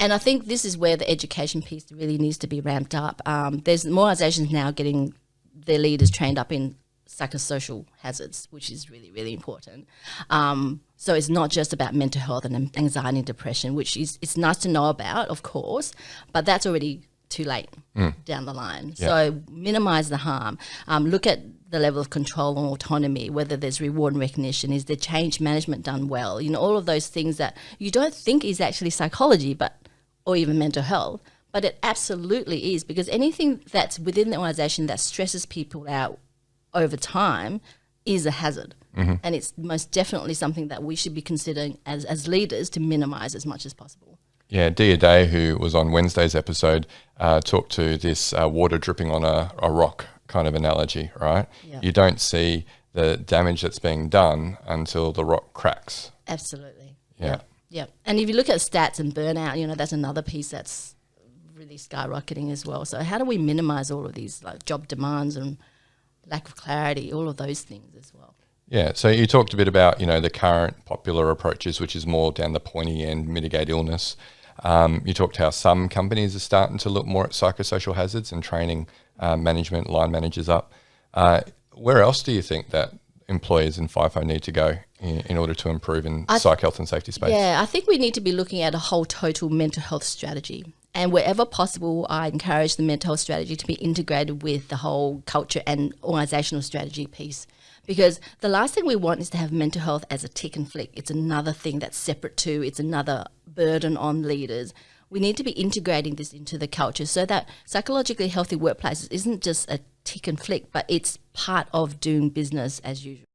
And I think this is where the education piece really needs to be ramped up. There's more organisations now getting their leaders trained up in psychosocial hazards, which is really, really important. So it's not just about mental health and anxiety and depression, which is it's nice to know about, of course, but that's already too late down the line. Yeah. So minimise the harm. Look at the level of control and autonomy, whether there's reward and recognition, is the change management done well? All of those things that you don't think is actually psychology, or even mental health, but it absolutely is, because anything that's within the organisation that stresses people out over time is a hazard. And it's most definitely something that we should be considering as leaders to minimise as much as possible. Yeah, Dia Day, who was on Wednesday's episode, talked to this water dripping on a rock kind of analogy, right? Yeah. You don't see the damage that's being done until the rock cracks. Absolutely. Yeah. Yeah. And if you look at stats and burnout, that's another piece that's really skyrocketing as well. So how do we minimise all of these, like job demands and lack of clarity, all of those things as well? Yeah, so you talked a bit about, the current popular approaches, which is more down the pointy end, mitigate illness. You talked how some companies are starting to look more at psychosocial hazards and training management, line managers up. Where else do you think that employers in FIFO need to go in order to improve in psych health and safety space? Yeah, I think we need to be looking at a whole total mental health strategy. And wherever possible, I encourage the mental health strategy to be integrated with the whole culture and organisational strategy piece. Because the last thing we want is to have mental health as a tick and flick. It's another thing that's separate too. It's another burden on leaders. We need to be integrating this into the culture so that psychologically healthy workplaces isn't just a tick and flick, but it's part of doing business as usual.